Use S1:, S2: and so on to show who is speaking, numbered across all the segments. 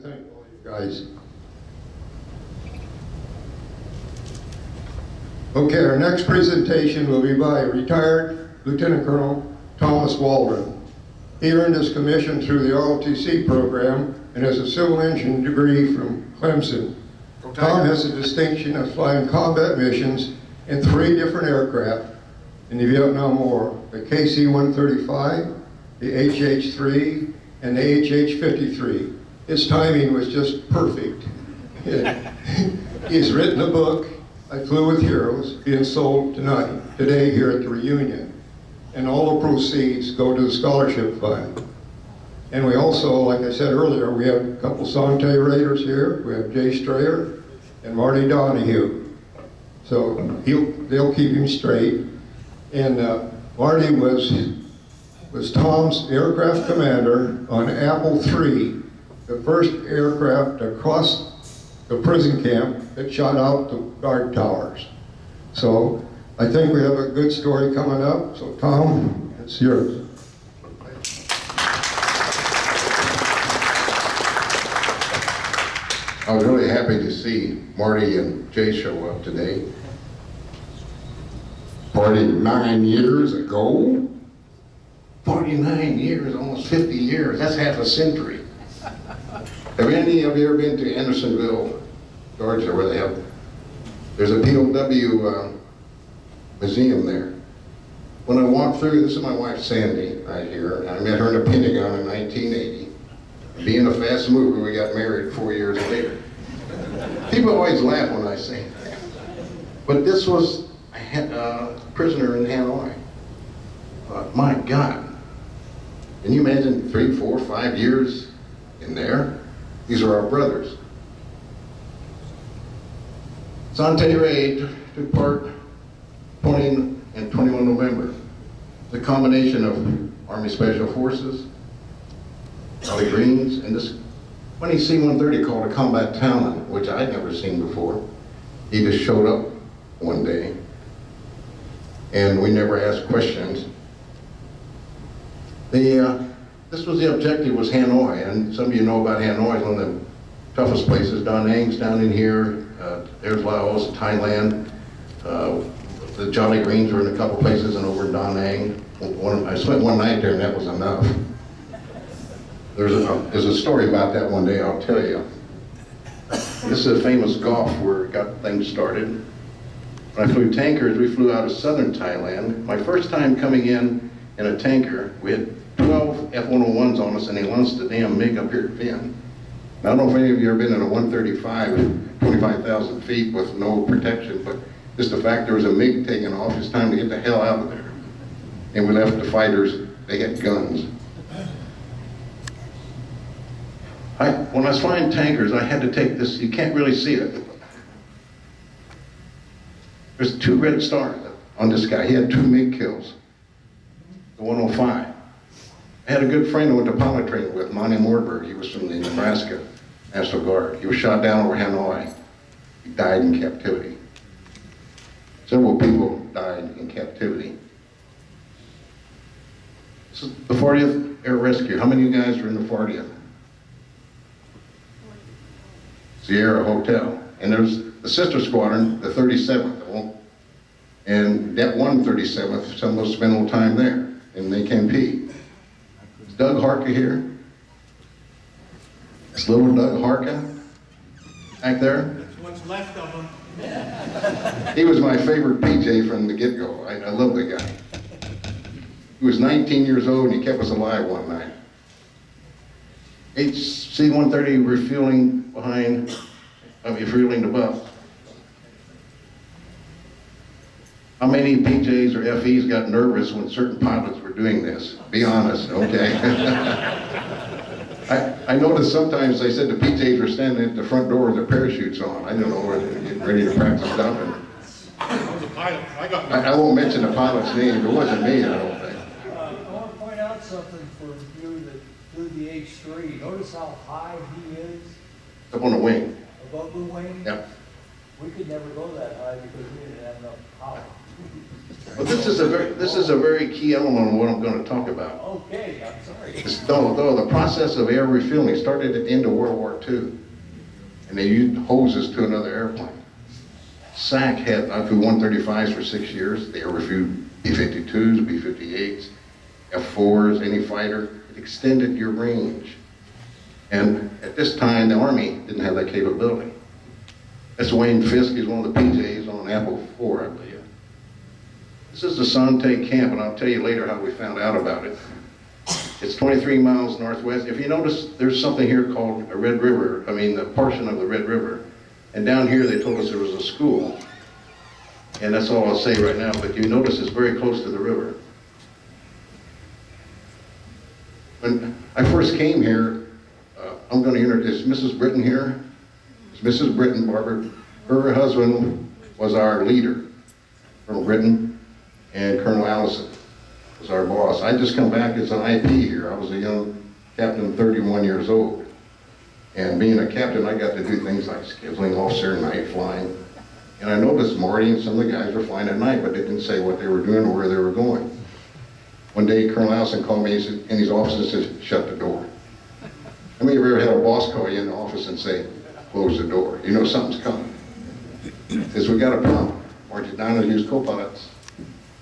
S1: thank all you guys. Okay, our next presentation will be by retired Lieutenant Colonel Thomas Waldron. He earned his commission through the ROTC program and has a civil engineering degree from Clemson. Tom has the distinction of flying combat missions in 3 different aircraft in the Vietnam War: the KC-135, the HH-3, and the HH-53. His timing was just perfect. He's written a book, I Flew with Heroes, being sold today here at the reunion. And all the proceeds go to the scholarship fund. And we also, like I said earlier, we have a couple Son Tay Raiders here. We have Jay Strayer and Marty Donahue. So they'll keep him straight. And Marty was Tom's aircraft commander on Apple III, the first aircraft across the prison camp that shot out the guard towers. So I think we have a good story coming up. So Tom, it's yours.
S2: I was really happy to see Marty and Jay show up today. 49 years ago? 49 years, almost 50 years, that's half a century. Have any of you ever been to Andersonville, Georgia, where there's a POW museum there? When I walked through, this is my wife Sandy right here. I met her in the Pentagon in 1980. Being a fast mover, we got married 4 years later. People always laugh when I say that. But this was a prisoner in Hanoi. My God. Can you imagine 3, 4, 5 years in there? These are our brothers. Son Tay Raid took part 20 and 21 November. The combination of Army Special Forces, Valley Greens, and this 20 C-130 called a Combat Talon, which I'd never seen before. He just showed up one day, and we never asked questions. This was the objective, was Hanoi, and some of you know about Hanoi. It's one of the toughest places. Da Nang's down in here. There's Laos, Thailand. The Jolly Greens were in a couple places, and over in Da Nang. I spent one night there, and that was enough. There's a story about that one day, I'll tell you. This is a famous Gulf where it got things started. When I flew tankers, we flew out of southern Thailand. My first time coming in a tanker, we had 12 F-101s on us, and they launched the damn MiG up here at Finn. Now, I don't know if any of you have ever been in a 135 at 25,000 feet with no protection, but just the fact there was a MiG taking off, it's time to get the hell out of there. And we left the fighters, they had guns. When I was flying tankers, I had to take this, you can't really see it. There's 2 red stars on this guy. He had 2 MiG kills, the 105. I had a good friend I went to pilot training with, Monty Morberg. He was from the Nebraska National Guard. He was shot down over Hanoi. He died in captivity. Several people died in captivity. This is the 40th Air Rescue. How many of you guys are in the 40th? Sierra Hotel. And there's the sister squadron, the 37th. And that 137th, some of us spent a little time there in NAKMP. Is Doug Harka here? It's little Doug Harka back there.
S3: That's what's left of him.
S2: He was my favorite PJ from the get-go. I love the guy. He was 19 years old and he kept us alive one night. HC-130 refueling refueling the buff. How many PJs or FEs got nervous when certain pilots were doing this? Be honest, okay? I noticed sometimes they said the PJs were standing at the front door with their parachutes on. I don't know where they're getting ready to practice jumping.
S3: I was a pilot.
S2: I won't mention the pilot's name. It wasn't me, I don't think.
S4: I want to point out something for you that flew the H-3. Notice how high he is
S2: Up on the wing.
S4: above the wing?
S2: Yep.
S4: We could never go that high because we didn't have enough power.
S2: But this is a very key element of what I'm going to talk about.
S4: Okay, I'm sorry.
S2: Though the process of air refueling started at the end of World War II, and they used hoses to another airplane. SAC had flew 135s for 6 years. They air refueled B-52s, B-58s, F-4s, any fighter. It extended your range. And at this time, the Army didn't have that capability. That's Wayne Fisk. He's one of the PJs on Apple IV, I believe. This is the Son Tay camp, and I'll tell you later how we found out about it. It's 23 miles northwest. If you notice, there's something here called a Red River, a portion of the Red River. And down here, they told us there was a school. And that's all I'll say right now, but you notice it's very close to the river. When I first came here, I'm going to introduce Mrs. Britton here. It's Mrs. Britton, Barbara. Her husband was our leader, Colonel Britton, and Colonel Allison was our boss. I just come back as an IP here. I was a young captain, 31 years old. And being a captain, I got to do things like scheduling officer, night flying. And I noticed Marty and some of the guys were flying at night, but they didn't say what they were doing or where they were going. One day, Colonel Allison called me in his office and said, "Shut the door." How many of you ever had a boss call you in the office and say, "Close the door"? You know something's coming. Because we got a problem. Marty's down to use co-pilot's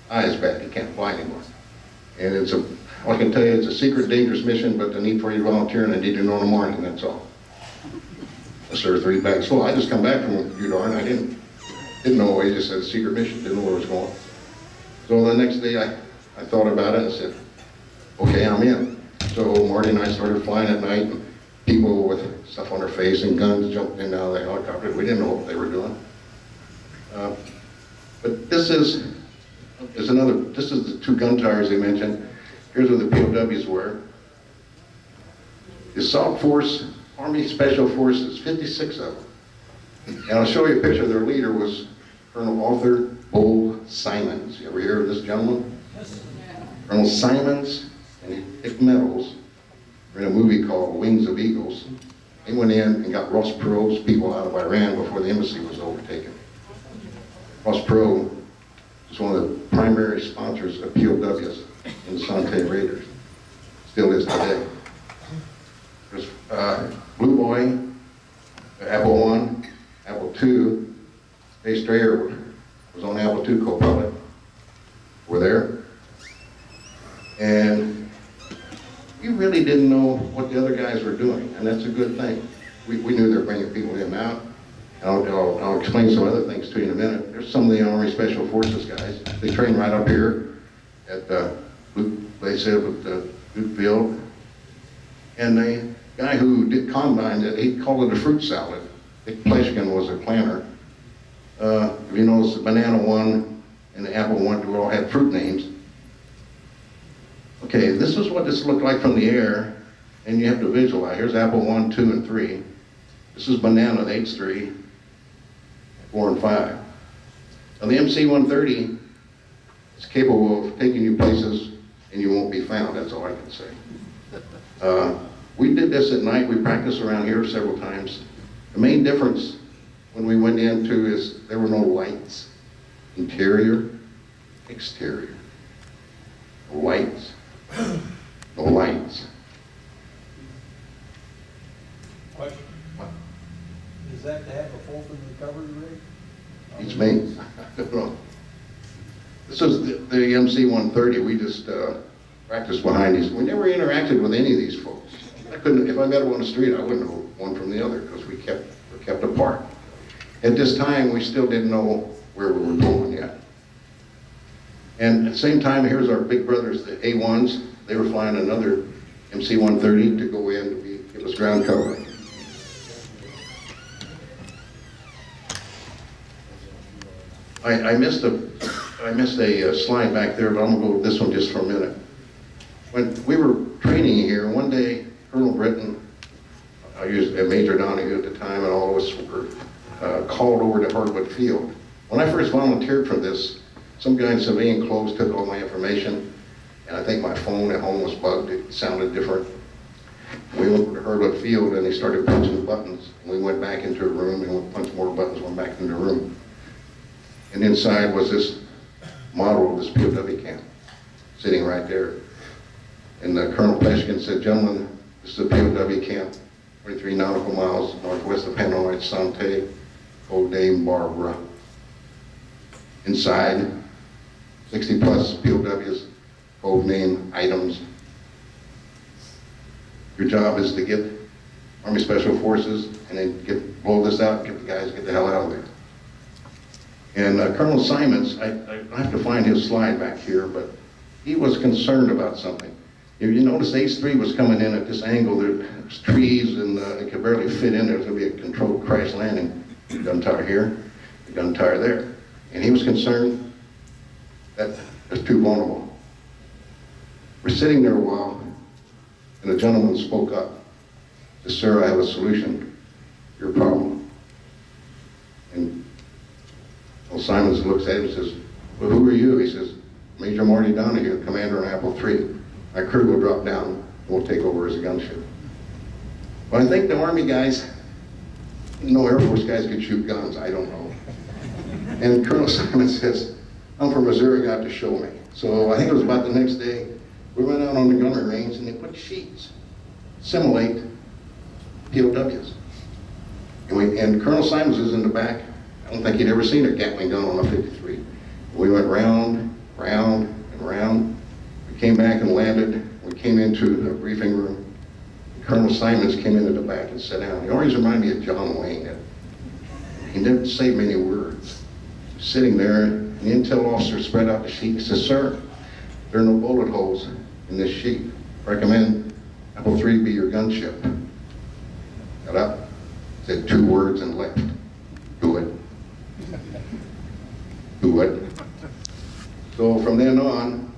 S2: eye is bad. He can't fly anymore. And I can tell you, it's a secret, dangerous mission, but the need for you to volunteer and I need to know in the morning, that's all. Sir, 3 bags full. I just come back from Udar, I didn't know. He just said a secret mission, didn't know where it was going. So the next day I thought about it and said, okay, I'm in. So Marty and I started flying at night, and people with stuff on their face and guns jumped in and out of the helicopter. We didn't know what they were doing. But this is the 2 gun tires they mentioned. Here's where the POWs were. The Assault Force, Army Special Forces, 56 of them. And I'll show you a picture. Their leader was Colonel Arthur Bull Simons. You ever hear of this gentleman? Yes. Colonel Simons and Dick Meadows were in a movie called Wings of Eagles. They went in and got Ross Perot's people out of Iran before the embassy was overtaken. Ross Perot was one of the primary sponsors of POWs in the Son Tay Raiders. Still is today. There's Blue Boy, Apple I, Apple II. Dave Strayer was on Apple II co-pilot. We're there. And we really didn't know what the other guys were doing, and that's a good thing. We knew they were bringing people in and out. I'll explain some other things to you in a minute. There's some of the Army Special Forces guys. They train right up here at they said with the Duke Field. And the guy who did combine it, he called it a fruit salad. Dick Pleshkin was a planner. If you notice, the Banana One and the Apple One, they all had fruit names. Okay, this is what this looked like from the air, and you have to visualize. Here's Apple 1, 2, and 3. This is Banana, the H3, 4 and 5. Now the MC-130 is capable of taking you places and you won't be found, that's all I can say. We did this at night. We practiced around here several times. The main difference when we went into is there were no lights. Interior, exterior. No lights, no lights.
S4: Question?
S2: What?
S4: Is that to have a full recovery rate?
S2: It's me. I don't know. This is the MC-130. We just practiced behind these. We never interacted with any of these folks. I couldn't, if I met them on the street, I wouldn't know one from the other because we were kept apart. At this time, we still didn't know where we were going yet. And at the same time, here's our big brothers, the A1s. They were flying another MC-130 to go in to give us ground cover. I missed a slide back there, but I'm gonna go with this one just for a minute. When we were training here, one day, Colonel Britton, I used Major Donahue at the time, and all of us were called over to Hardwood Field. When I first volunteered for this, some guy in civilian clothes took all my information, and I think my phone at home was bugged. It sounded different. We went to Hardwood Field, and they started punching buttons. And we went back into a room, and we punched more buttons, went back into the room. And inside was this model of this POW camp, sitting right there. And Colonel Pleshkin said, gentlemen, this is a POW camp, 23 nautical miles northwest of Hanoi, Son Tay, code name Barbara. Inside, 60 plus POWs, code name items. Your job is to get Army Special Forces and then blow this out, get the hell out of there. And Colonel Simons, I have to find his slide back here, but he was concerned about something. You notice Ace-3 was coming in at this angle, there's trees and it could barely fit in there. There's gonna be a controlled crash landing. The gun tower here, the gun tower there. And he was concerned that it's too vulnerable. We're sitting there a while, and a gentleman spoke up. He said, sir, I have a solution to your problem. And Colonel Simons looks at him and says, well, who are you? He says, Major Marty Donahue, commander on Apple III. My crew will drop down, and we'll take over as a gunship. Well, I think the Army guys, no Air Force guys could shoot guns, I don't know. And Colonel Simons says, I'm from Missouri, got to show me. So I think it was about the next day, we went out on the gunnery range and they put sheets, simulate POWs. And Colonel Simons is in the back. I don't think he'd ever seen a Gatling gun on a 53. We went round, round, and round. We came back and landed. We came into the briefing room. Colonel Simons came into the back and sat down. He always reminded me of John Wayne. He didn't say many words. Sitting there, and the intel officer spread out the sheet. He says, sir, there are no bullet holes in this sheet. Recommend Apple III be your gunship. Got up, said 2 words and left. Do it. Do it. So from then on,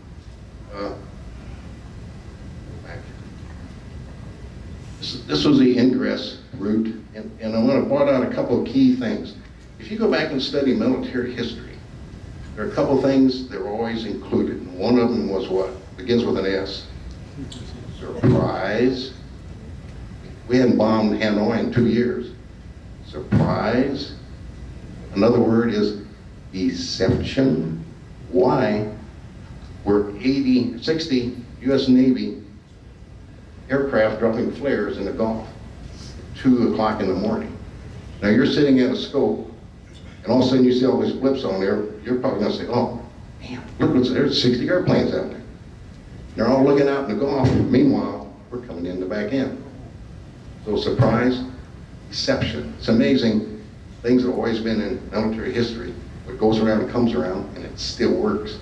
S2: this was the ingress route, and I want to point out a couple of key things. If you go back and study military history, there are a couple of things that were always included. One of them was what? Begins with an S. Surprise. We hadn't bombed Hanoi in 2 years. Surprise. Another word is deception. Why were 60 U.S. Navy aircraft dropping flares in the Gulf at 2 o'clock in the morning? Now you're sitting at a scope, and all of a sudden you see all these blips on there. You're probably going to say, oh, man, look what's there's 60 airplanes out there. They're all looking out in the Gulf. Meanwhile, we're coming in the back end. So surprise, deception. It's amazing. Things have always been in military history. What goes around comes around, and it still works.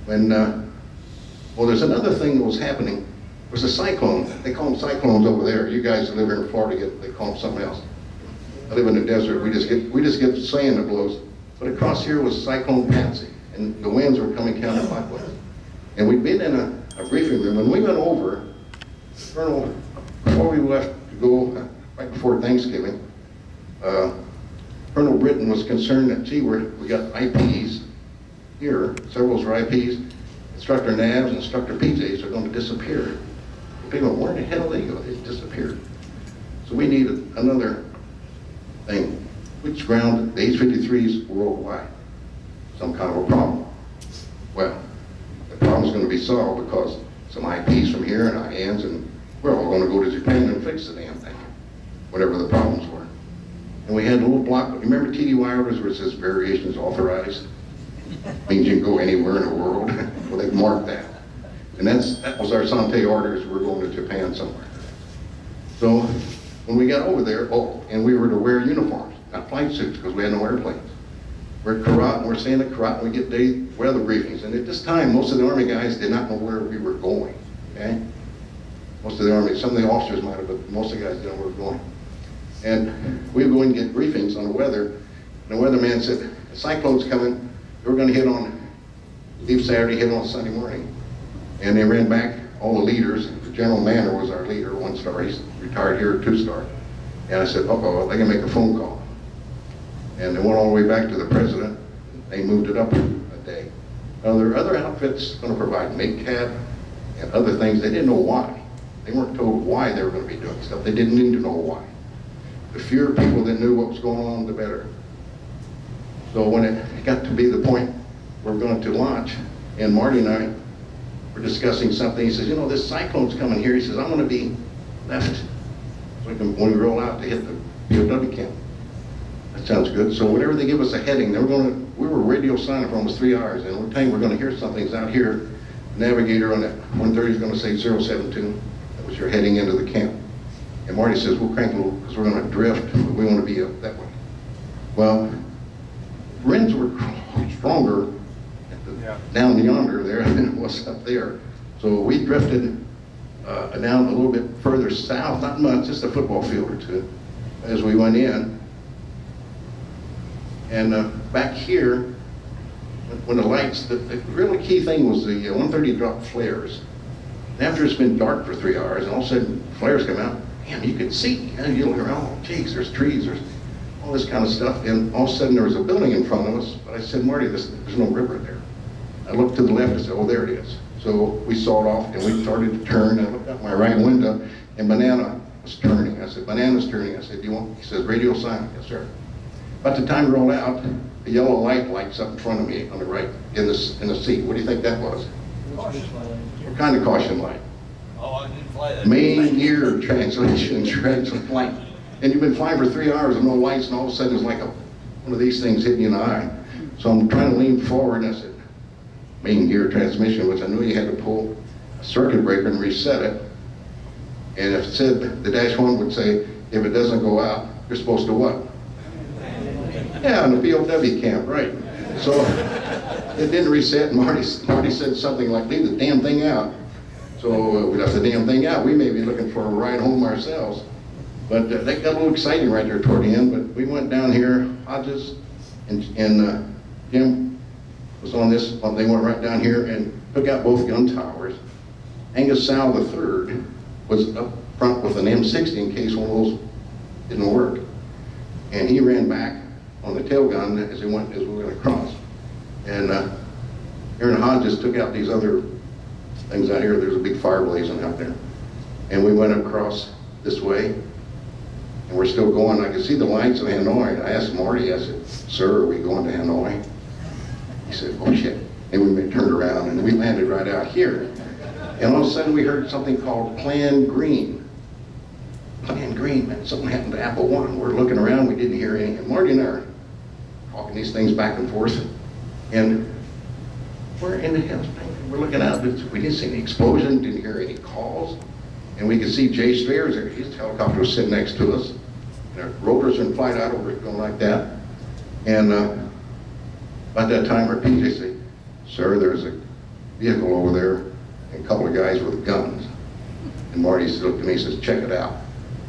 S2: When, well, there's another thing that was happening. There was a cyclone. They call them cyclones over there. You guys that live here in Florida, they call them something else. I live in the desert. We just get sand that blows. But across here was Cyclone Patsy, and the winds were coming counterclockwise. And we'd been in a briefing room. When we went over, Colonel, before we left to go, right before Thanksgiving, Colonel Britton was concerned that, gee, we got IPs here, several are IPs, Instructor NAVs and Instructor PJs are going to disappear. People, where the hell they go? They disappeared. So we needed another thing. Which ground the H-53s worldwide? Some kind of a problem. Well, the problem's going to be solved because some IPs from here and IANs, and we're all going to go to Japan and fix the damn thing, whatever the problems were. And we had a little block. Remember TDY orders where it says variations authorized? Means you can go anywhere in the world. Well, they've marked that. And that was our Son Tay orders. We're going to Japan somewhere. So when we got over there, and we were to wear uniforms, not flight suits, because we had no airplanes. We're at Karat, and we're staying at Karat, and we get day weather briefings. And at this time, most of the Army guys did not know where we were going, okay? Most of the Army, some of the officers might have, but most of the guys didn't know where we were going. And we would go and get briefings on the weather, and the weatherman said, the cyclone's coming, we're gonna leave Saturday, hit on Sunday morning. And they ran back all the leaders. The General Manner was our leader, 1-star, he's retired here, 2-star. And I said, uh-oh, I can make a phone call. And they went all the way back to the president. They moved it up a day. Now there are other outfits going to provide MACAB and other things. They didn't know why. They weren't told why they were going to be doing stuff. They didn't need to know why. The fewer people that knew what was going on, the better. So when it got to be the point we're going to launch, and Marty and I were discussing something. He says, you know, this cyclone's coming here. He says, I'm going to be left so when we roll out to hit the POW camp. That sounds good. So whenever they give us a heading, we were radio silent for almost 3 hours, and we're telling you we're going to hear something's out here. Navigator on that 130 is going to say 072. That was your heading into the camp. And Marty says, we'll crank a little because we're going to drift, but we want to be up that way. Well, winds were stronger down yonder there than it was up there. So we drifted down a little bit further south, not much, just a football field or two, as we went in. And back here, when the lights, the really key thing was the 130 dropped flares. And after it's been dark for 3 hours, and all of a sudden flares come out, damn, you can see. And you look around, oh, geez, there's trees, there's all this kind of stuff. And all of a sudden there was a building in front of us, but I said, Marty, there's no river there. I looked to the left and said, oh, there it is. So we saw it off and we started to turn. I looked out my right window and Banana was turning. I said, Banana's turning. I said, do you want? He says, radio silent. Yes, sir. About the time we rolled out, a yellow light lights up in front of me on the right in the seat. What do you think that was?
S4: Caution light.
S2: What kind of caution light?
S5: Oh, I didn't fly that.
S2: Main gear translation. And you've been flying for 3 hours with no lights, and all of a sudden it's like one of these things hitting you in the eye. So I'm trying to lean forward, and I said, main gear transmission, which I knew you had to pull a circuit breaker and reset it. And if it said, the dash one would say, if it doesn't go out, you're supposed to what? Yeah, in the POW camp, right. So it didn't reset, and Marty said something like, leave the damn thing out. So we left the damn thing out. We may be looking for a ride home ourselves. But that got a little exciting right there toward the end. But we went down here, Hodges and Jim was on this, they went right down here and took out both gun towers. Angus Sal III was up front with an M60 in case one of those didn't work. And he ran back on the tail gun as we went across. And Aaron Hodges took out these other things out here. There's a big fire blazing out there. And we went across this way, and we're still going. I could see the lights of Hanoi. I asked Marty, I said, sir, are we going to Hanoi? He said, oh shit. And we turned around and we landed right out here. And all of a sudden we heard something called Plan Green. Plan Green, man, something happened to Apple One. We're looking around, we didn't hear anything. And Marty and I are talking these things back and forth. And we're in the hills, we're looking out, but we didn't see any explosion, didn't hear any calls. And we could see Jay Strayers there, his helicopter was sitting next to us. And our rotors are in flight out over it, going like that. And about that time, our PJ said, sir, there's a vehicle over there and a couple of guys with guns. And Marty looked at me and says, check it out.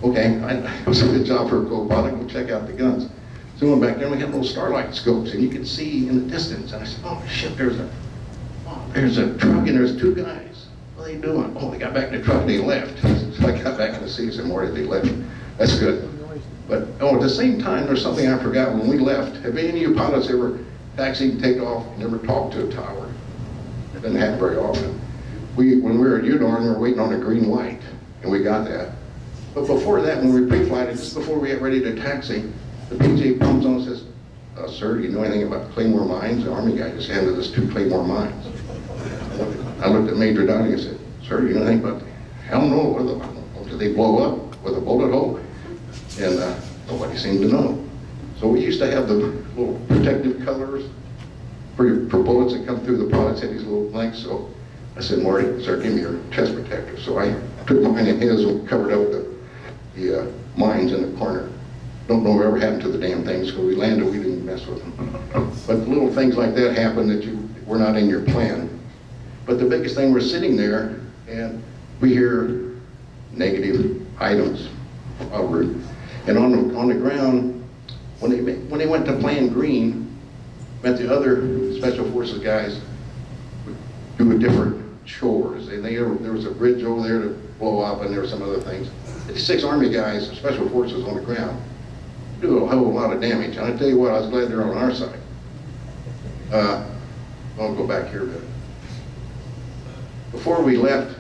S2: Okay, it was a good job for a co-pilot, go check out the guns. So we went back there and we had little starlight scopes and you could see in the distance. And I said, oh shit, there's a truck and there's two guys. What are they doing? Oh, they got back in the truck and they left. So I got back in the seat and said, Marty, they left. That's good. But at the same time, there's something I forgot when we left. Have any of you pilots ever taxied and taken off, never talked to a tower? It doesn't happen very often. When we were at Udorn, we were waiting on a green light, and we got that. But before that, when we pre-flighted, just before we get ready to taxi, the PJ comes on and says, sir, do you know anything about Claymore mines? The Army guy just handed us 2 Claymore mines. I looked at Major Downing and said, sir, do you know anything about hell no, did they blow up with a bullet hole? And nobody seemed to know. So we used to have the little protective colors for bullets that come through the pilots had these little blanks. So I said, Marty, sir, give me your chest protector. So I took mine and his and covered up the mines in the corner. Don't know whatever happened to the damn things, because we landed, we didn't mess with them. But little things like that happen that were not in your plan. But the biggest thing, we're sitting there and we hear negative items over. And on the ground, when they went to Plan Green, meant the other Special Forces guys would do a different chores. There was a bridge over there to blow up, and there were some other things. The 6 Army guys, Special Forces on the ground, do a whole lot of damage. And I tell you what, I was glad they're on our side. I'll go back here a bit. Before we left,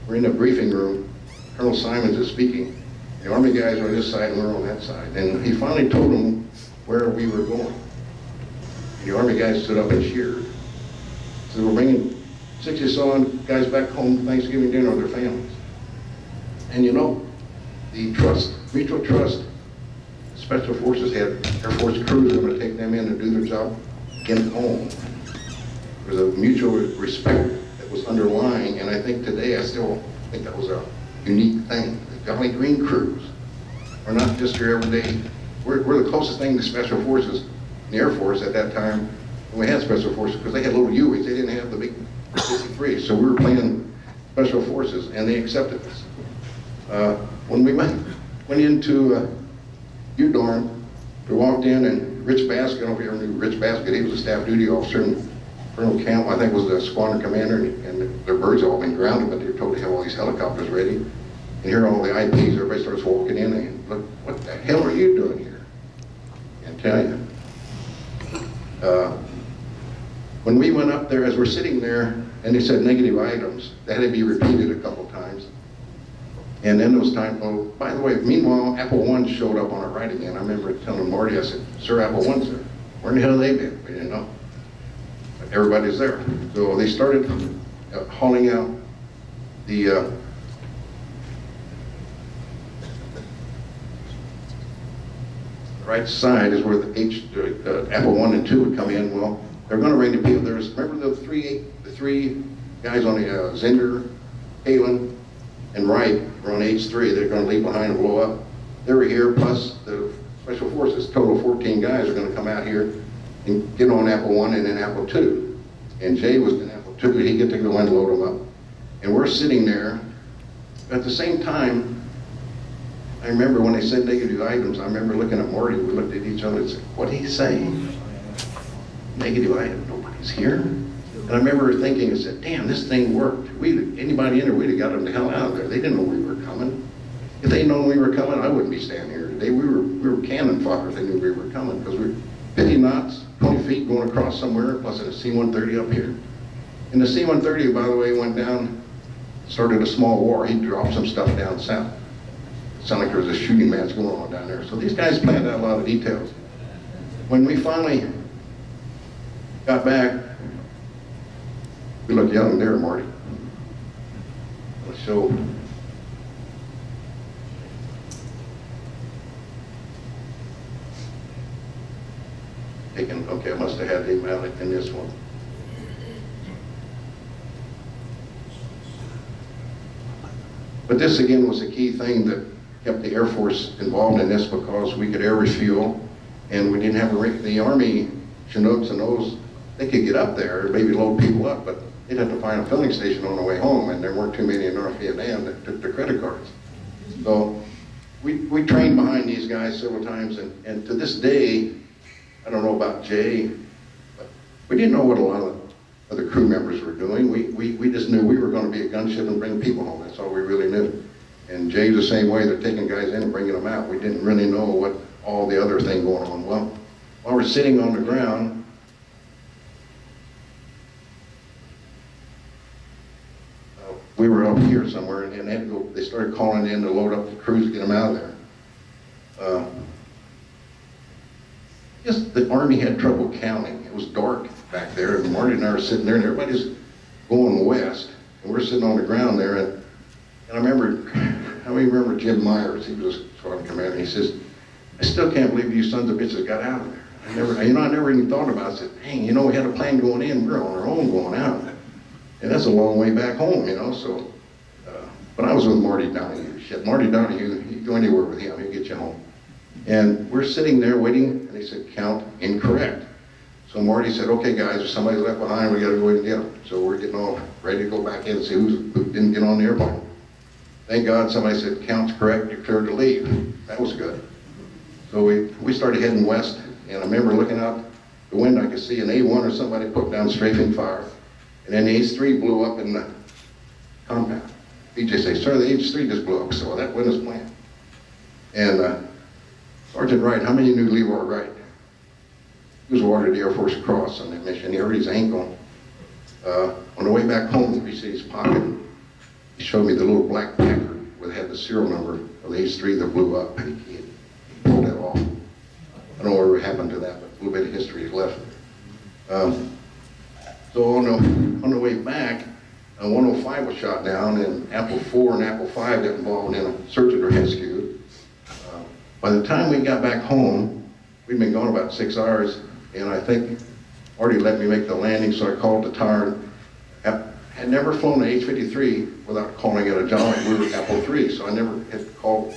S2: we're in the briefing room. Colonel Simons is speaking. The Army guys are on this side and we're on that side. And he finally told them where we were going. The Army guys stood up and cheered. So we're bringing 60 or so on guys back home to Thanksgiving dinner with their families. And you know, the trust, mutual trust, Special Forces had Air Force crews that were going to take them in and do their job, get them home. There was a mutual respect that was underlying, and I think today, I still think that was a unique thing. The Jolly Green crews are not just your everyday, we're the closest thing to Special Forces in the Air Force at that time when we had Special Forces, because they had little Hueys, they didn't have the big 53, so we were playing Special Forces, and they accepted us. When we went into U-Dorm, we walked in, and Rich Basket, I don't know if you ever knew Rich Basket, he was a staff duty officer, and Colonel Camp, I think, was the squadron commander, and their birds had all been grounded, but they were told to have all these helicopters ready. And here all the IPs, everybody starts walking in, and look, what the hell are you doing here? I tell you. When we went up there, as we're sitting there, and they said negative items, that had to be repeated a couple times. And then there was time, oh, by the way, meanwhile, Apple One showed up on our right again. I remember telling Marty, I said, Sir, Apple One's there. Where in the hell have they been? We didn't know. But everybody's there. So they started hauling out the right side is where the Apple 1 and 2 would come in. Well, they're going to bring the people. Remember the three guys on the Zinder, Halen, and Wright were on H3. They're going to leave behind and blow up. They were here, plus the Special Forces, total 14 guys are going to come out here and get on Apple 1 and then Apple 2. And Jay was in Apple 2, he'd get to go and load them up. And we're sitting there. At the same time, I remember when they said negative items, I remember looking at Marty, we looked at each other and said, what did he say? Negative item, nobody's here? And I remember thinking, I said, damn, this thing worked. Anybody in there, we'd have got them the hell out of there. They didn't know we were coming. If they'd known we were coming, I wouldn't be standing here today. We were cannon fodder if they knew we were coming, because we were 50 knots, 20 feet going across somewhere, plus a C-130 up here. And the C-130, by the way, went down, started a small war. He dropped some stuff down south. It sounded like there was a shooting match going on down there. So these guys planned out a lot of details. When we finally got back, we looked young there, Marty. So, okay, I must have had him out in this one. But this again was a key thing that kept the Air Force involved in this, because we could air refuel, and we didn't have the Army Chinooks and those, they could get up there, maybe load people up, but they'd have to find a filling station on the way home, and there weren't too many in North Vietnam that took their credit cards. So we trained behind these guys several times, and to this day, I don't know about Jay, but we didn't know what a lot of other crew members were doing. We just knew we were going to be a gunship and bring people home. That's all we really knew. And Jay's the same way. They're taking guys in and bringing them out. We didn't really know what all the other thing going on. Well, while we're sitting on the ground, we were up here somewhere, and they started calling in to load up the crews to get them out of there. Just the Army had trouble counting. It was dark back there, and Marty and I were sitting there, and everybody's going west, and we're sitting on the ground there, and I remember Jim Myers, he was a squadron commander, he says, I still can't believe you sons of bitches got out of there. I never even thought about it. I said, dang, we had a plane going in, we're on our own going out. And that's a long way back home, so, but I was with Marty Donahue. Shit, Marty Donahue, you go anywhere with him, he'll get you home. And we're sitting there waiting, and they said, count incorrect. So Marty said, okay guys, if somebody's left behind, we gotta go in and get them. So we're getting all ready to go back in and see who didn't get on the airplane. Thank God somebody said, count's correct, you're cleared to leave. That was good. So we started heading west, and I remember looking out the window, I could see an A1 or somebody put down strafing fire. And then the H3 blew up in the compound. BJ said, sir, the H3 just blew up. So that went as planned. And Sergeant Wright, how many knew Leroy Wright? He was awarded the Air Force Cross on that mission. He hurt his ankle. On the way back home, we see his pocket. He showed me the little black Packard that had the serial number of the H3 that blew up. He pulled that off. I don't know what happened to that, but a little bit of history is left. So on the way back, 105 was shot down, and Apple 4 and Apple 5 got involved in a search and rescue. By the time we got back home, we'd been gone about 6 hours, and I think Marty let me make the landing, so I called the tower. Had never flown an H-53 without calling it a John. We were Apple 3, so I never had called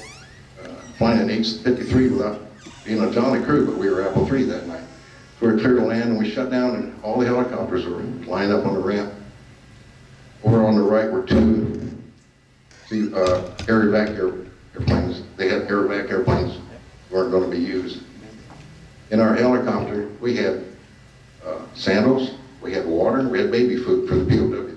S2: flying an H-53 without being a Jolly crew, but we were Apple 3 that night. So we were clear to land, and we shut down, and all the helicopters were lined up on the ramp. Over on the right were two air evac airplanes. They had air evac airplanes, weren't going to be used. In our helicopter, we had sandals, we had water, we had baby food for the POWs.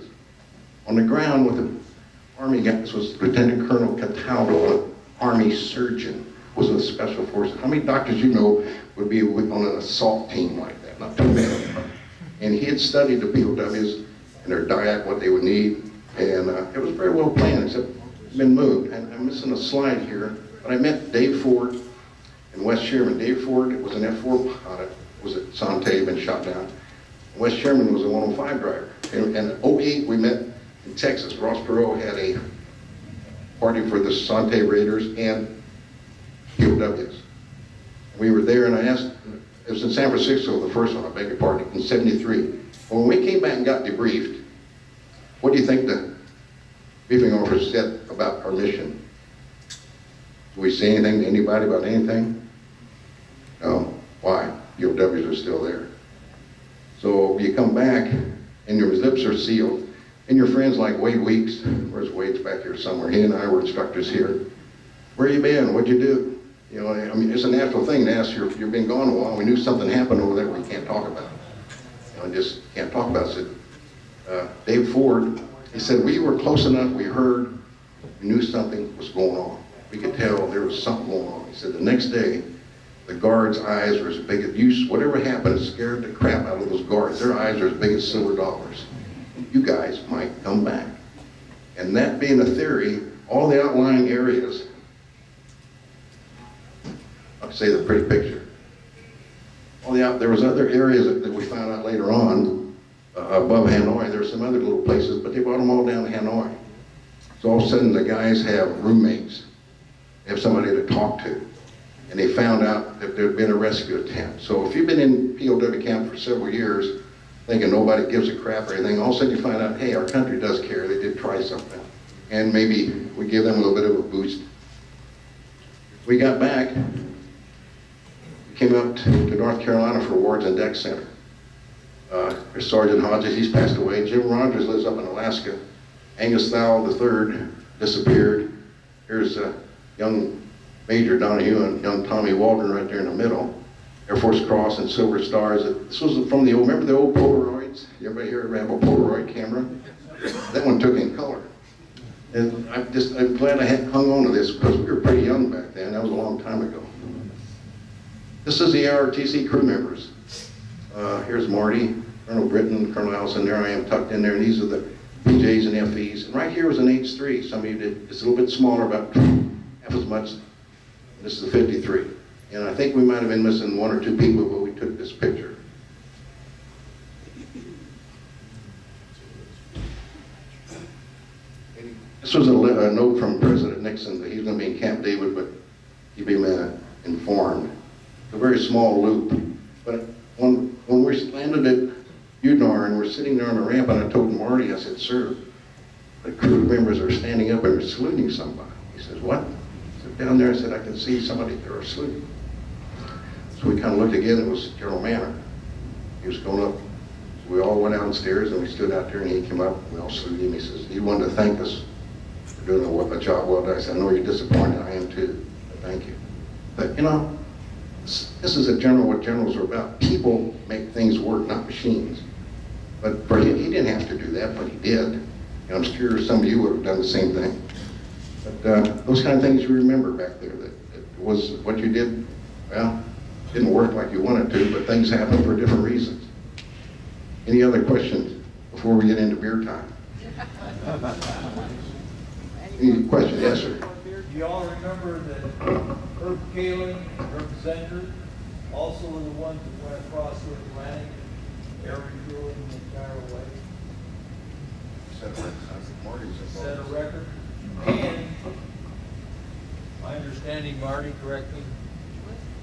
S2: On the ground with the Army guy, this was Lieutenant Colonel Cataldo, an Army surgeon, was with Special Forces. How many doctors you know would be on an assault team like that? Not too many. And he had studied the POWs and their diet, what they would need, and it was very well planned, except it's been moved. And I'm missing a slide here, but I met Dave Ford and Wes Sherman. Dave Ford was an F-4 pilot, was at Son Tay, been shot down. Wes Sherman was a 105 driver. And in 08, we met in Texas. Ross Perot had a party for the Son Tay Raiders and POWs. We were there, and I asked, it was in San Francisco, the first one, I beg your pardon, in 73. When we came back and got debriefed, what do you think the briefing officer said about our mission? Did we say anything to anybody about anything? No. Why? POWs are still there. So you come back, and your lips are sealed, and your friends like Wade Weeks, where's Wade's back here somewhere? He and I were instructors here. Where you been? What'd you do? You know, I mean, it's a natural thing to ask you. You've been gone a while. We knew something happened over there we can't talk about. I just can't talk about it. Dave Ford, he said, we were close enough, we heard, we knew something was going on. We could tell there was something going on. He said the next day, the guards' eyes were as big as, whatever happened, it scared the crap out of those guards. Their eyes are as big as silver dollars. You guys might come back. And that being a theory, all the outlying areas, I'll say the pretty picture. There was other areas that we found out later on, above Hanoi. There were some other little places, but they brought them all down to Hanoi. So all of a sudden the guys have roommates. They have somebody to talk to. And they found out that there had been a rescue attempt. So if you've been in POW camp for several years, thinking nobody gives a crap or anything, all of a sudden you find out, hey, our country does care. They did try something. And maybe we give them a little bit of a boost. We got back. Came up to North Carolina for Awards and Deck Center. There's Sergeant Hodges, he's passed away. Jim Rogers lives up in Alaska. Angus Thowell III disappeared. Here's young Major Donahue and young Tommy Waldron right there in the middle. Air Force Cross and Silver Stars. This was from the old, remember the old Polaroids? Everybody here ever have a Polaroid camera? That one took in color. And I'm glad I had hung on to this because we were pretty young back then. That was a long time ago. This is the ARTC crew members. Here's Marty, Colonel Britton, Colonel Allison, there I am tucked in there, and these are the PJs and FEs. And right here was an H3. Some of you did, it's a little bit smaller, about half as much. This is a 53. And I think we might have been missing one or two people, but we took this picture. This was a note from President Nixon that he's going to be in Camp David, but he'd be informed. It's a very small loop. But when we landed at Udnar and we're sitting there on the ramp, and I told Marty, I said, sir, the crew members are standing up and are saluting somebody. He says, what? I said, down there, I said, I can see somebody there saluting. So we kind of looked again, it was General Manor. He was going up. So we all went downstairs and we stood out there and he came up and we all saluted him. He says, he wanted to thank us for doing a job well done. I said, I know you're disappointed, I am too, but thank you. But you know, this is what generals are about. People make things work, not machines. But for him, he didn't have to do that, but he did. And I'm sure some of you would have done the same thing. But those kind of things you remember back there, that was what you did, well, didn't work like you wanted to, but things happen for different reasons. Any other questions before we get into beer time? Any questions? Yes, sir.
S4: Do y'all remember that Herb Kaling and Herb Zender also were the ones that went across the Atlantic air refueling the entire way. Set a record. And my understanding, Marty, correct me,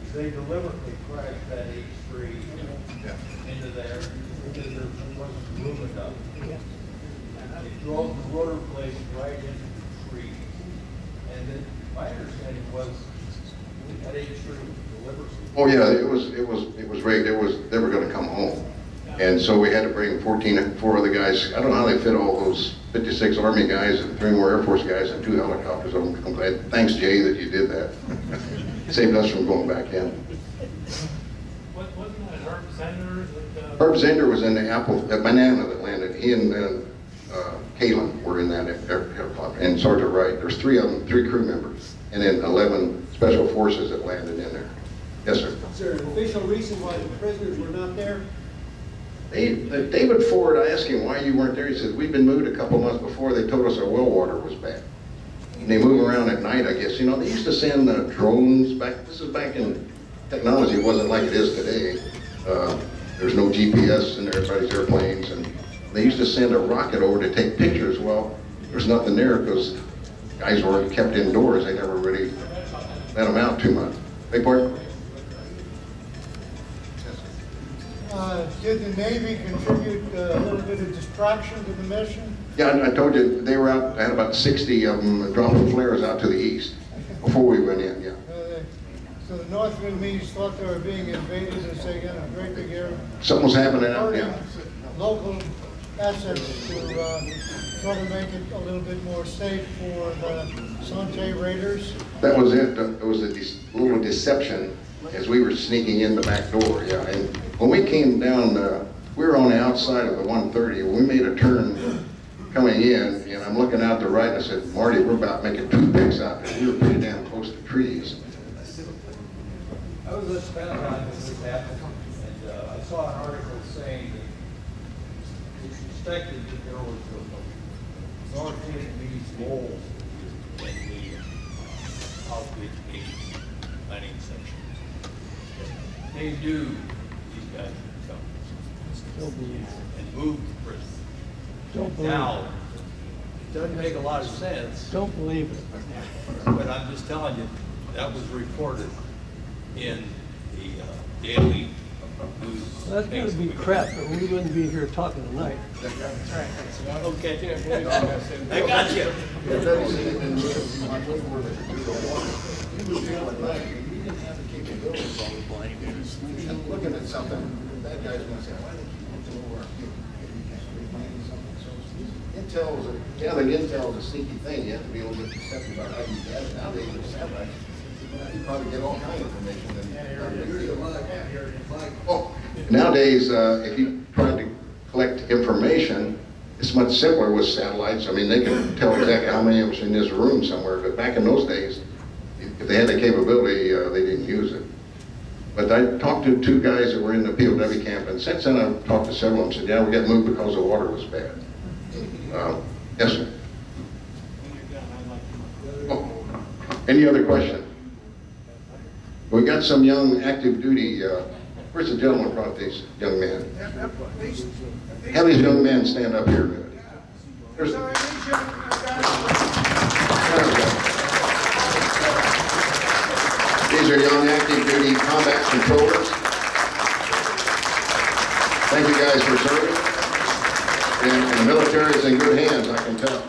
S4: is they deliberately crashed that H3 into there because there wasn't room enough. They drove the rotor blade right into the tree. And then my understanding was that H3 was deliberately.
S2: Oh yeah, it was rigged. They were going to come home, and so we had to bring 4 other guys. I don't know how they fit all those 56 Army guys and 3 more Air Force guys and 2 helicopters. I'm glad. Thanks, Jay, that you did that. Saved us from going back in.
S3: Wasn't that Herb Sanders?
S2: Herb Zender was in the banana that landed. He and Kalen were in that helicopter, and Sergeant Wright. There's 3 of them, 3 crew members, and then 11 special forces that landed in there. Yes, sir.
S6: Is there an official reason why the prisoners were not there?
S2: David Ford, I asked him why you weren't there. He said, we'd been moved a couple months before. They told us our well water was bad. And they move around at night, I guess. You know, they used to send drones back. This is back in technology. It wasn't like it is today. There's no GPS in everybody's airplanes. And they used to send a rocket over to take pictures. Well, there's nothing there because guys were kept indoors. They never really let them out too much. Big pardon?
S6: Did the Navy contribute a little bit of distraction to the mission?
S2: Yeah, I told you, they were out, I had about 60 of them dropping flares out to the east before we went in, yeah.
S6: So the North Vietnamese thought they were being invaded as they got a great big area.
S2: Something was happening out there.
S6: Local assets to try to make it a little bit more safe for the Son Tay Raiders.
S2: That was it. It was a little deception as we were sneaking in the back door, yeah. And when we came down, we were on the outside of the 130. We made a turn coming in, and I'm looking out the right, and I said, Marty, we're about making toothpicks out there. We were pretty damn close to trees.
S4: I was at Spanline when this happened, and I saw an article saying that it's suspected that there was a North Vietnamese mole in the South Vietnamese planning section. They knew these guys would come and move the prison.
S7: Don't believe
S4: Now, it doesn't make a lot of sense,
S7: Don't believe it.
S4: but I'm just telling you, that was reported in the daily news.
S7: Well, that's gotta be crap, or we wouldn't be here talking tonight.
S4: Okay. I got you.
S2: Looking at something, that guy's gonna say, why they keep looking over our field? Intel gathering intel is a sneaky thing. You have to be a little bit deceptive about how you gather. Nowadays with satellite, you probably get all kinds of information. Nowadays, if you try to collect information, it's much simpler with satellites. I mean, they can tell exactly how many of us in this room somewhere, but back in those days, if they had the capability, they didn't use it. But I talked to 2 guys that were in the POW camp, and since then I've talked to several of them and said, yeah, we got moved because the water was bad. Yes, sir. Oh, any other question? We got some young active duty, where's the gentleman who brought these young men? Have these young men stand up here a minute. There's, these are young active duty combat controllers. Thank you guys for serving. And the military is in good hands, I can tell.